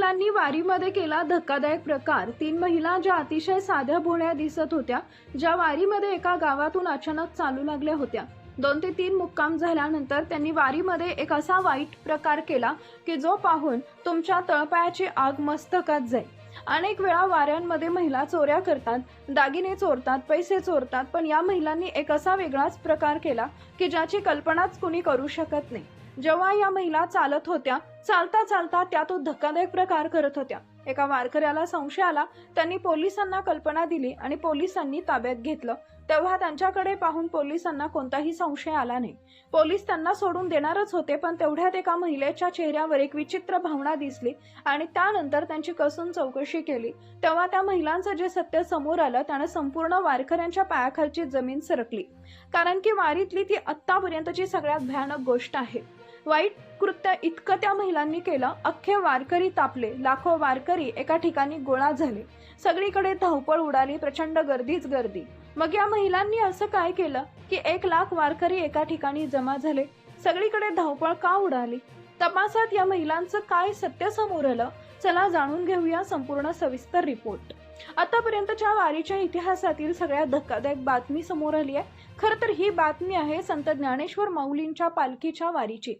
महिलांनी वारीमध्ये केला धक्कादायक प्रकार। 3 महिला ज्या अतिशय साध्या भोळ्या दिसत होत्या, ज्या वारीमध्ये एका गावातून अचानक चालू लागल्या होत्या। 2 ते 3 मुक्काम झाल्यानंतर त्यांनी वारीमध्ये एक असा वाईट प्रकार केला की जो पाहून तुमच्या तळपायाची आग मस्तकात जाईल। अनेक वेळा वाऱ्यांमध्ये महिला चोऱ्या करतात, दागिने चोरतात, पैसे चोरतात, पण या महिलांनी एक असा वेगळाच प्रकार केला की ज्याची कल्पनाच कुणी करू शकत नाही। जेव्हा या महिला चालत होत्या, चालता चालता त्या तो धक्कादायक प्रकार करत होत्या। एका वारकऱ्याला संशय आला, त्यांनी पोलिसांना कल्पना दिली आणि पोलिसांनी ताब्यात घेतलं। तेव्हा त्यांच्याकडे पाहून पोलिसांना कोणताही संशय आला नाही। पोलीस त्यांना सोडून देणारच होते, पण तेवढ्यात एका महिलेच्या चेहऱ्यावर एक विचित्र भावना दिसली आणि त्यानंतर त्यांची कसून चौकशी केली। तेव्हा त्या महिलांचं जे सत्य समोर आलं त्याने संपूर्ण वारकऱ्यांच्या पायाखालची जमीन सरकली, कारण की वारीतली ती आत्तापर्यंतची सगळ्यात भयानक गोष्ट आहे। वाईट कृत्य इतकं त्या महिलांनी केलं, अख्खे वारकरी तापले, लाखो वारकरी एका ठिकाणी गोळा झाले, सगळीकडे धावपळ उडाली, प्रचंड गर्दीच गर्दी। मग या महिलांनी असं काय केलं की 1 लाख वारकरी एका ठिकाणी जमा झाले, सगळीकडे धावपळ का उडाली? तपासात या महिलांचं काय सत्य समोर आलं, चला जाणून घेऊया संपूर्ण सविस्तर रिपोर्ट। आतापर्यंतच्या वारीच्या इतिहासातील सगळ्यात धक्कादायक बातमी समोर आली आहे। खरं तर ही बातमी आहे संत ज्ञानेश्वर माऊलींच्या पालखीच्या वारीची।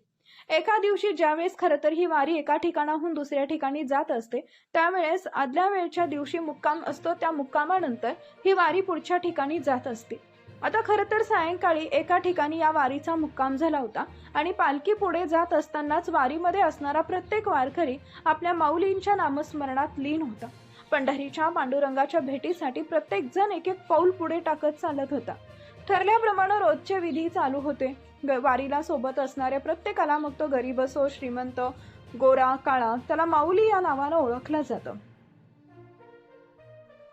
एका दिवशी ज्यावेळेस खरं तर ही वारी एका ठिकाणाहून दुसऱ्या ठिकाणी जात असते, त्यावेळेस आदल्या वेळच्या दिवशी मुक्काम असतो, त्या मुक्कामानंतर ही वारी पुढच्या ठिकाणी जात असते। आता खरं तर सायंकाळी एका ठिकाणी या वारीचा मुक्काम झाला होता आणि पालखी पुढे जात असतानाच वारीमध्ये असणारा प्रत्येक वारकरी आपल्या माऊलींच्या नामस्मरणात लीन होता। पंढरीच्या पांडुरंगाच्या भेटीसाठी प्रत्येक जण एक एक पाऊल पुढे टाकत चालत होता। ठरल्याप्रमाणे रोजचे विधी चालू होते। वारीला सोबत असणाऱ्या प्रत्येकाला, मग तो गरीब असो, श्रीमंत, गोरा, काळा, त्याला माऊली या नावानं ओळखलं जातं।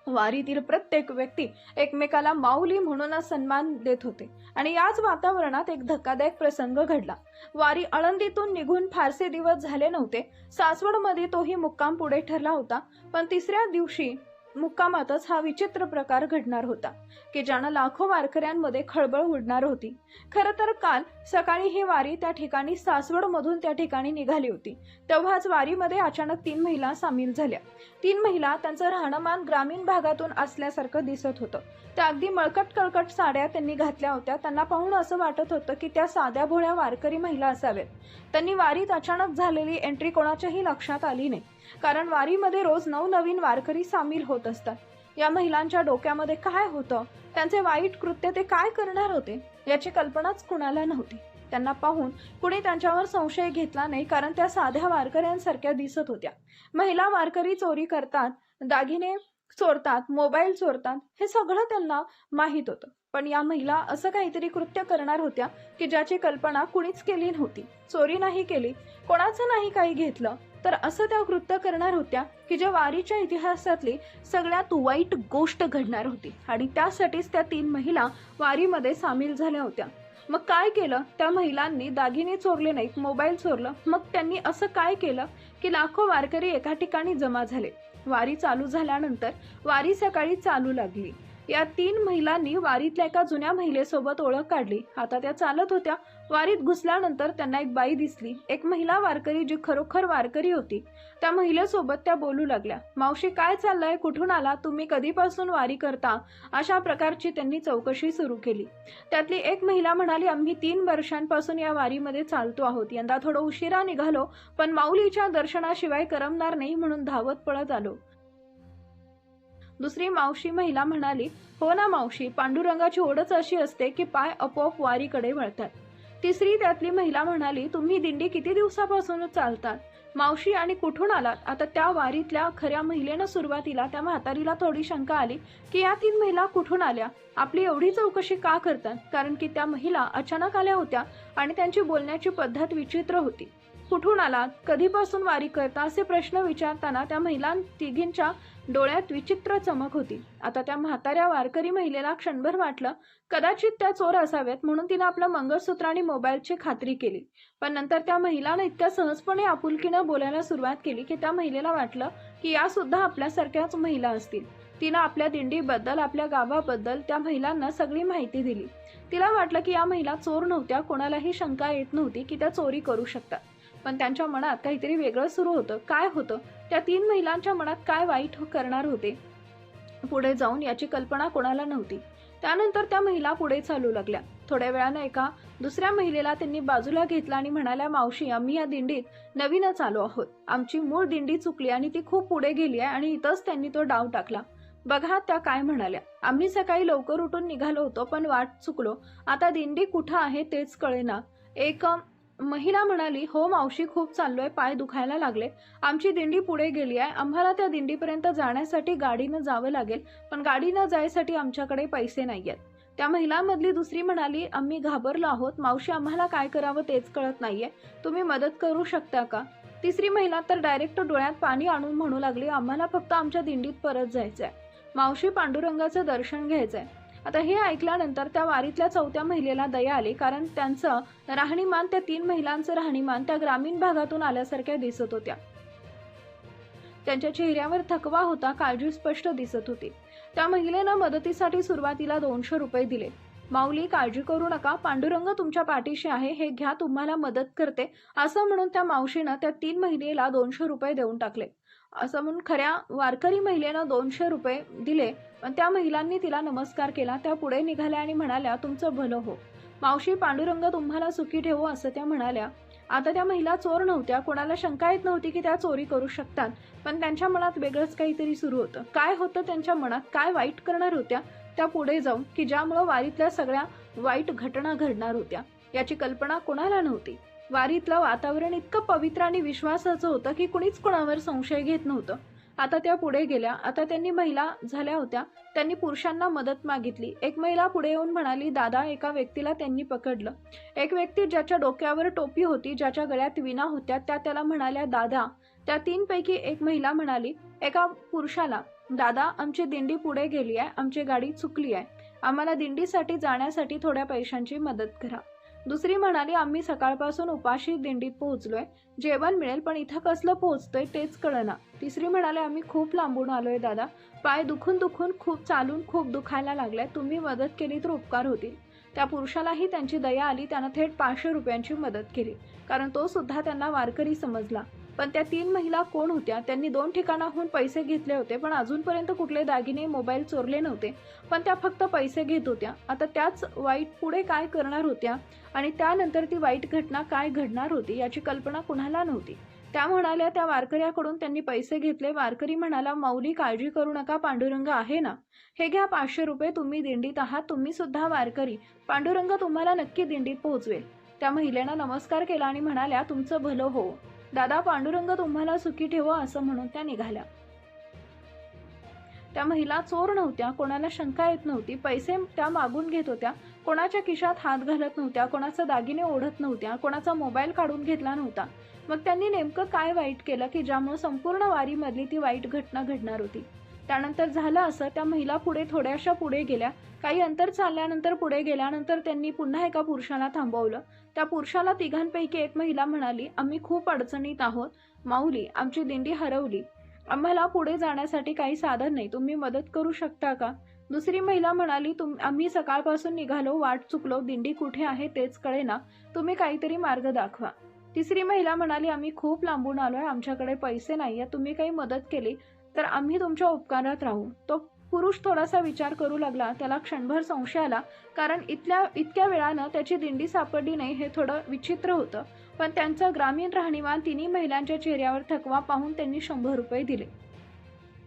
वारीतील प्रत्येक व्यक्ती एकमेकाला माऊली म्हणूनच सन्मान देत होते आणि याच वातावरणात एक धक्कादायक प्रसंग घडला। वारी आळंदीतून निघून फारसे दिवस झाले नव्हते, सासवडमध्ये तोही मुक्काम पुढे ठरला होता, पण तिसऱ्या दिवशी मुक्कामातच हा विचित्र प्रकार घडणार होता की ज्यानं लाखो वारकऱ्यांमध्ये खळबळ उडणार होती। खरं तर काल सकाळी ही वारी त्या ठिकाणी सासवडमधून त्या ठिकाणी निघाली होती, तेव्हाच वारीमध्ये अचानक 3 महिला सामील झाल्या। 3 महिला त्यांचं राहणीमान ग्रामीण भागातून असल्यासारखं दिसत होतं। त्या अगदी मळकट कळकट साड्या त्यांनी घातल्या होत्या। त्यांना पाहून असं वाटत होतं की त्या साध्या भोळ्या वारकरी महिला असाव्यात। त्यांनी वारीत अचानक झालेली एंट्री कोणाच्याही लक्षात आली नाही, कारण वारीमध्ये रोज नवनवीन वारकरी सामील होत असतात। या महिलांच्या डोक्यामध्ये काय होतं, त्यांचे वाईट कृत्य ते काय करणार होते, याची कल्पनाच कुणाला नव्हती। त्यांना पाहून कुणी त्यांच्यावर संशय घेतला नाही, कारण त्या साध्या वारकऱ्यांसारख्या दिसत होत्या। महिला वारकरी चोरी करतात, दागिने चोरतात, मोबाईल चोरतात, हे सगळं त्यांना माहीत होतं, पण या महिला असं काहीतरी कृत्य करणार होत्या की ज्याची कल्पना कुणीच केली नव्हती। चोरी नाही केली, कोणाचं नाही काही घेतलं, तर असं त्या कृत्य करणार होत्या की जे वारीच्या इतिहासातली सगळ्यात वाईट गोष्ट घडणार होती आणि त्यासाठीच त्या 3 महिला वारीमध्ये सामील झाल्या होत्या। मग काय केलं त्या महिलांनी? दागिने चोरले नाहीत, मोबाईल चोरलं। मग त्यांनी असं काय केलं की लाखो वारकरी एका ठिकाणी जमा झाले। वारी चालू झाल्यानंतर वारी सकाळी चालू लागली। या 3 महिलांनी वारीतल्या एका जुन्या महिलेसोबत ओळख काढली। आता त्या चालत होत्या। वारीत घुसल्यानंतर त्यांना एक बाई दिसली, एक महिला वारकरी जी खरोखर वारकरी होती। त्या महिलेसोबत त्या बोलू लागल्या, मावशी काय चाललंय, कुठून आला, तुम्ही कधीपासून वारी करता, अशा प्रकारची त्यांनी चौकशी सुरू केली। त्यातली एक महिला म्हणाली, आम्ही 3 वर्षांपासून या वारीमध्ये चालतो आहोत, यंदा थोडं उशिरा निघालो, पण माऊलीच्या दर्शनाशिवाय करमणार नाही म्हणून धावत पळत आलो। दुसरी मावशी महिला म्हणाली, हो ना मावशी, पांडुरंगाची ओढच अशी असते की पाय आपोआप वारीकडे वळतात। तिसरी त्यातली महिला म्हणाली, तुम्ही दिंडी किती दिवसापासून चालतात मावशी आणि कुठून आलात? आता त्या वारीतल्या खऱ्या महिलेनं सुरुवातीला त्या म्हातारीला थोडी शंका आली की या 3 महिला कुठून आल्या, आपली एवढी चौकशी का करतात, कारण की त्या महिला अचानक आल्या होत्या आणि त्यांची बोलण्याची पद्धत विचित्र होती। कुठून आलात, कधीपासून वारी करता, असे प्रश्न विचारताना त्या महिला तिघींच्या डोळ्यात विचित्र चमक होती। आता त्या म्हाताऱ्या वारकरी महिलेला क्षणभर वाटलं कदाचित त्या चोर असाव्यात, म्हणून तिने आपलं मंगळसूत्र आणि मोबाईलची खात्री केली। पण नंतर त्या महिलानं इतक्या सहजपणे आपुलकीनं बोलायला सुरुवात केली की त्या महिलेला वाटलं की या सुद्धा आपल्यासारख्याच महिला असतील। तिनं आपल्या दिंडीबद्दल, आपल्या गावाबद्दल त्या महिलांना सगळी माहिती दिली। तिला वाटलं की या महिला चोर नव्हत्या, कोणालाही शंका येत नव्हती की त्या चोरी करू शकतात। पण त्यांच्या मनात काहीतरी वेगळं सुरू होतं. काय होतं? त्या 3 महिलांच्या मनात काय वाईट करणार होते पुढे जाऊन याची कल्पना कोणाला नव्हती. त्यानंतर त्या महिला पुढे चालू लागल्या. थोड्या वेळानं एका दुसऱ्या महिलेला त्यांनी बाजूला घेतलं आणि म्हणाल्या, मावशी, आम्ही या दिंडीत नवीनच आलो आहोत. आमची मूळ दिंडी चुकली आणि ती खूप पुढे गेली आहे आणि इथंच त्यांनी तो डाव टाकला. बघा त्या काय म्हणाल्या, आम्ही सकाळी लवकर उठून निघालो होतो पण वाट चुकलो. आता दिंडी कुठं आहे तेच कळेना. एक महिला म्हणाली, हो मावशी, खूप चाललोय, पाय दुखायला लागले. आमची दिंडी पुढे गेली आहे. आम्हाला त्या दिंडीपर्यंत जाण्यासाठी गाडीनं जावं लागेल, पण गाडीनं जायसाठी आमच्याकडे पैसे नाहीयेत. त्या महिलांमधली दुसरी म्हणाली, आम्ही घाबरलो आहोत मावशी, आम्हाला काय करावं तेच कळत नाहीये. तुम्ही मदत करू शकता का? तिसरी महिला तर डायरेक्ट डोळ्यात पाणी आणून म्हणू लागली, आम्हाला फक्त आमच्या दिंडीत परत जायचंय मावशी, पांडुरंगाचं दर्शन घ्यायचंय. आता हे ऐकल्यानंतर त्या वारीतल्या चौथ्या महिलेला दया आली, कारण त्यांचं राहणीमान, त्या 3 महिलांचं राहणीमान त्या ग्रामीण भागातून आल्यासारख्या दिसत होत्या. त्यांच्या चेहऱ्यावर थकवा होता, काळजी स्पष्ट दिसत होती. त्या महिलेनं मदतीसाठी सुरुवातीला 200 रुपये दिले. माऊली, काळजी करू नका, पांडुरंग तुमच्या पाठीशी आहे, हे घ्या, तुम्हाला मदत करते, असं म्हणून त्या मावशीनं त्या 3 महिलेला 200 रुपये देऊन टाकले. असं म्हणून खऱ्या वारकरी महिलेनं 200 रुपये दिले, पण त्या महिलांनी तिला नमस्कार केला. त्या पुढे निघाल्या आणि म्हणाल्या, तुमचं भलं हो मावशी, पांडुरंग तुम्हाला सुखी ठेवो, असं त्या म्हणाल्या. आता त्या महिला चोर नव्हत्या. कोणाला शंका येत नव्हती की त्या चोरी करू शकतात, पण त्यांच्या मनात वेगळंच काहीतरी सुरू होतं. काय होतं त्यांच्या मनात? काय वाईट करणार होत्या त्या पुढे जाऊन, की ज्यामुळं वारीतल्या सगळ्या वाईट घटना घडणार होत्या याची कल्पना कोणाला नव्हती. वारीतलं वातावरण इतकं पवित्र आणि विश्वासाचं होतं की कुणीच कोणावर संशय घेत नव्हतं. आता त्या पुढे गेल्या. आता त्यांनी महिला झाल्या होत्या. त्यांनी पुरुषांना मदत मागितली. एक महिला पुढे येऊन म्हणाली, दादा, एका व्यक्तीला त्यांनी पकडलं. एक व्यक्ती ज्याच्या डोक्यावर टोपी होती, ज्याच्या गळ्यात विणा होत्या, त्या त्याला म्हणाल्या, दादा. त्या 3 पैकी एक महिला म्हणाली एका पुरुषाला, दादा, आमची दिंडी पुढे गेली आहे, आमची गाडी चुकली आहे, आम्हाला दिंडीसाठी जाण्यासाठी थोड्या पैशांची मदत करा. दुसरी म्हणाली, आम्ही सकाळपासून उपाशी दिंडीत पोहोचलोय, जेवण मिळेल पण इथं कसलं पोहोचतोय तेच कळना. तिसरी म्हणाले, आम्ही खूप लांबून आलोय दादा, पाय दुखून खूप चालून खूप दुखायला लागलाय, तुम्ही मदत केली तर उपकार होतील. त्या पुरुषालाही त्यांची दया आली. त्यानं थेट 500 रुपयांची मदत केली, कारण तो सुद्धा त्यांना वारकरी समजला. पण त्या 3 महिला कोण होत्या? त्यांनी 2 ठिकाणाहून पैसे घेतले होते, पण अजूनपर्यंत कुठले दागिने, मोबाईल चोरले नव्हते, पण त्या फक्त पैसे घेत होत्या. आता त्याच वाईट पुढे काय करणार होत्या आणि त्यानंतर ती वाईट घटना काय घडणार होती याची कल्पना कुणाला नव्हती. त्या म्हणाल्या, त्या वारकऱ्याकडून त्यांनी पैसे घेतले. वारकरी म्हणाला, माऊली, काळजी करू नका, पांडुरंग आहे ना, हे घ्या 500 रुपये, तुम्ही दिंडीत आहात, तुम्ही सुद्धा वारकरी, पांडुरंग तुम्हाला नक्की दिंडीत पोहोचवेल. त्या महिलेनं नमस्कार केला आणि म्हणाल्या, तुमचं भलं हो दादा, पांडुरंग तुम्हाला सुखी ठेवो, असं म्हणून त्या निघाल्या. त्या महिला चोर नव्हत्या. कोणाला शंका येत नव्हती. पैसे त्या मागून घेत होत्या. कोणाच्या खिशात हात घालत नव्हत्या. कोणाचा दागिने ओढत नव्हत्या. कोणाचा मोबाईल काढून घेतला नव्हता. मग त्यांनी नेमकं काय वाईट केलं की ज्यामुळे संपूर्ण वारीमधली ती वाईट घटना घडणार होती? त्यानंतर झालं असं, त्या महिला पुढे थोड्याशा पुढे गेल्या. काही अंतर चालल्यानंतर पुढे गेल्यानंतर त्यांनी पुन्हा एका पुरुषाला थांबवलं. त्या पुरुषाला तिघांपैकी एक महिला म्हणाली, आम्ही खूप अडचणीत आहोत माऊली, आमची दिंडी हरवली, आम्हाला पुढे जाण्यासाठी काही साधन नाही, तुम्ही मदत करू शकता का? दुसरी महिला म्हणाली, आम्ही सकाळपासून निघालो, वाट चुकलो, दिंडी कुठे आहे तेच कळेना, तुम्ही काहीतरी मार्ग दाखवा. तिसरी महिला म्हणाली, आम्ही खूप लांबून आलोय, आमच्याकडे पैसे नाहीये, तुम्ही काही मदत केली तर आम्ही तुमच्या उपकारात राहू. तो पुरुष थोडासा विचार करू लागला. त्याला क्षणभर संशय आला, कारण इतक्या वेळानं त्याची दिंडी सापडली नाही हे थोडं विचित्र होतं. पण त्यांचं ग्रामीण राहणीमान, तिन्ही महिलांच्या चेहऱ्यावर थकवा पाहून त्यांनी 100 रुपये दिले.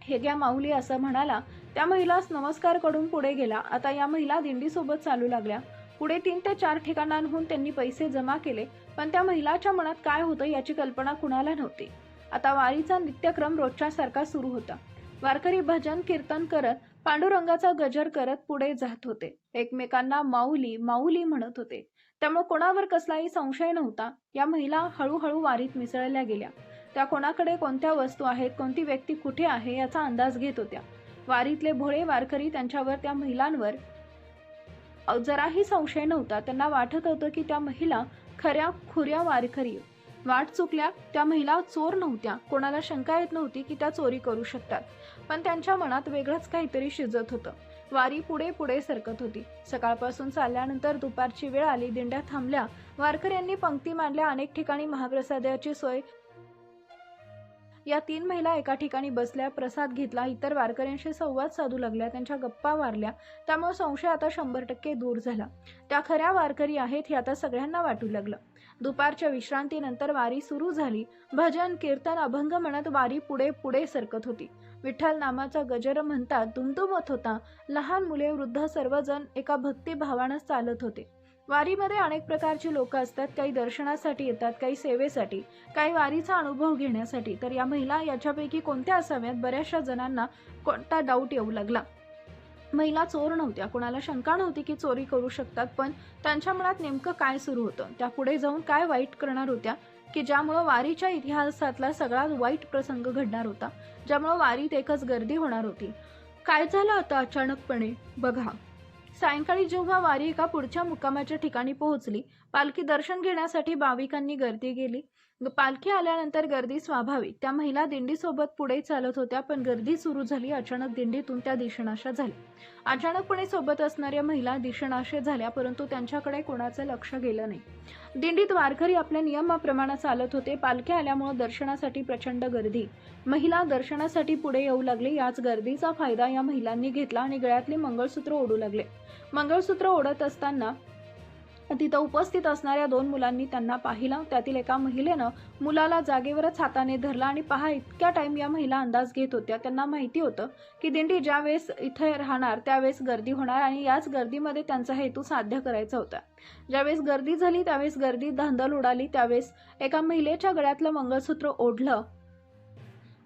हे घ्या माऊली, असं म्हणाला. त्या महिलास नमस्कार करून पुढे गेला. आता या महिला दिंडीसोबत चालू लागल्या. पुढे 3 ते 4 ठिकाणांहून त्यांनी पैसे जमा केले, पण त्या महिलाच्या मनात काय होतं याची कल्पना कुणाला नव्हती. आता वारीचा नित्यक्रम रोजच्या सारखा सुरू होता. वारकरी भजन कीर्तन करत, पांडुरंगाचा गजर करत पुढे जात होते. एकमेकांना माऊली माऊली म्हणत होते. त्यामुळे कोणावर कसलाही संशय नव्हता. या महिला हळूहळू वारीत मिसळल्या गेल्या. त्या कोणाकडे कोणत्या वस्तू आहेत, कोणती व्यक्ती कुठे आहे याचा अंदाज घेत होत्या. वारीतले भोळे वारकरी, त्यांच्यावर, त्या महिलांवर जराही संशय नव्हता. त्यांना वाटत होतं की त्या महिला खऱ्या खुऱ्या वारकरी. वाट चुकल्या. त्या महिला चोर नव्हत्या. कोणाला शंका येत नव्हती की त्या चोरी करू शकतात, पण त्यांच्या मनात वेगळंच काहीतरी शिजत होतं. वारी पुढे पुढे सरकत होती. सकाळपासून चालल्यानंतर दुपारची वेळ आली. दिंड्या थांबल्या. वारकऱ्यांनी पंक्ती मांडल्या. अनेक ठिकाणी महाप्रसादाची सोय. या 3 महिला एका ठिकाणी बसल्या, प्रसाद घेतला, इतर वारकऱ्यांशी संवाद साधू लागल्या, त्यांच्या गप्पा मारल्या. त्यामुळे संशय आता 100% दूर झाला. त्या खऱ्या वारकरी आहेत हे आता सगळ्यांना वाटू लागलं. दुपारच्या विश्रांतीनंतर वारी सुरू झाली. भजन, कीर्तन, अभंग म्हणत वारी पुढे पुढे सरकत होती. विठ्ठल नामाचा गजर म्हणतात दुमदुमत होता. लहान मुले, वृद्ध सर्वजण एका भक्तिभावानं चालत होते. वारीमध्ये अनेक प्रकारची लोक असतात. काही दर्शनासाठी येतात, काही सेवेसाठी, काही वारीचा अनुभव घेण्यासाठी. तर या महिला याच्यापैकी कोणत्या असाव्यात? बऱ्याचशा जणांना कोणता डाऊट येऊ लागला. महिला चोर नव्हत्या. कोणाला शंका नव्हती की चोरी करू शकतात. पण त्यांच्या मनात नेमकं काय सुरू होतं? त्या पुढे जाऊन काय वाईट करणार होत्या की ज्यामुळं वारीच्या इतिहासातला सगळ्यात वाईट प्रसंग घडणार होता, ज्यामुळं वारीत एकच गर्दी होणार होती? काय झालं आता अचानकपणे? बघा. सायंकाळी जेव्हा वारी एका पुढच्या मुक्कामाच्या ठिकाणी पोहोचली, पालखी दर्शन घेण्यासाठी भाविकांनी गर्दी केली. पालखी आल्यानंतर गर्दी स्वाभाविक. त्या महिला दिंडीसोबत पुढे चालत होत्या, पण गर्दी सुरू झाली. अचानक दिंडीतून त्या दिसेनाशा झाल्या. अचानकपणे सोबत असणाऱ्या महिला दिसेनाशा झाल्या, परंतु त्यांच्याकडे कोणाचं लक्ष गेलं नाही. दिंडीत वारकरी आपल्या नियमाप्रमाणे चालत होते. पालखी आल्यामुळे दर्शनासाठी प्रचंड गर्दी. महिला दर्शनासाठी पुढे येऊ लागली. याच गर्दीचा फायदा या महिलांनी घेतला आणि गळ्यातले मंगळसूत्र ओढू लागले. मंगळसूत्र ओढत असताना तिथं उपस्थित असणाऱ्या 2 मुलांनी त्यांना पाहिलं. त्यातील एका महिलेनं मुलाला जागेवरच हाताने धरला आणि पहा, इतक्या टाइम या महिला अंदाज घेत होत्या. त्यांना माहिती होतं की दिंडी ज्यावेळेस इथे राहणार त्यावेळेस गर्दी होणार आणि याच गर्दीमध्ये त्यांचा हेतू साध्य करायचा होता. ज्यावेळेस गर्दी झाली त्यावेळेस गर्दीत धांदल उडाली. त्यावेळेस एका महिलेच्या गळ्यातलं मंगळसूत्र ओढलं,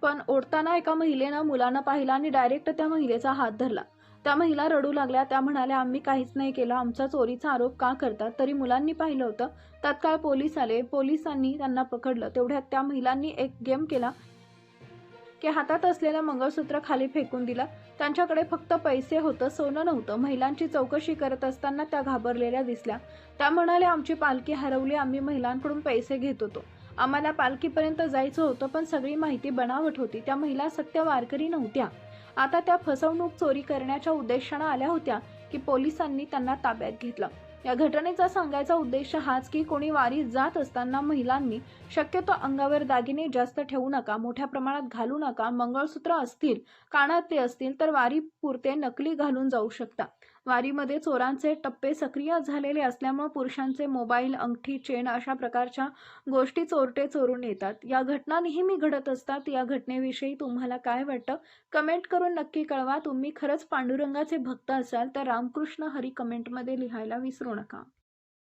पण ओढताना एका महिलेनं मुलांना पाहिलं आणि डायरेक्ट त्या महिलेचा हात धरला. त्या महिला रडू लागल्या. त्या म्हणाल्या, आम्ही काहीच नाही केलं, आमचा चोरीचा आरोप का करतात? तरी मुलांनी पाहिलं होतं. तात्काळ पोलीस आले. पोलिसांनी त्यांना पकडलं. तेवढ्यात त्या महिलांनी एक गेम केला की हातात असलेलं मंगळसूत्र खाली फेकून दिलं. त्यांच्याकडे फक्त पैसे होतं, सोनं नव्हतं. महिलांची चौकशी करत असताना त्या घाबरलेल्या दिसल्या. त्या म्हणाल्या, आमची पालखी हरवली, आम्ही महिलांकडून पैसे घेत होतो, आम्हाला पालखीपर्यंत जायचं होतं, पण सगळी माहिती बनावट होती. त्या महिला सत्य वारकरी नव्हत्या. आता त्या फसवणूक, चोरी करण्याच्या उद्देशाने आल्या होत्या की पोलिसांनी त्यांना ताब्यात घेतलं. या घटनेचा सांगायचा उद्देश हाच की कोणी वारीत जात असताना महिलांनी शक्यतो अंगावर दागिने जास्त ठेवू नका, मोठ्या प्रमाणात घालू नका. मंगळसूत्र असतील, कानातले असतील तर वारी पुरते नकली घालून जाऊ शकता. वारीमध्ये चोरांचे टप्पे सक्रिय झालेले असल्यामुळे पुरुषांचे मोबाईल, अंगठी, चेन अशा प्रकारच्या गोष्टी चोरटे चोरून येतात. या घटना नेहमी घडत असतात. या घटनेविषयी तुम्हाला काय वाटतं? कमेंट करून नक्की कळवा. तुम्ही खरंच पांडुरंगाचे भक्त असाल तर रामकृष्ण हरी कमेंटमध्ये लिहायला विसरू नका.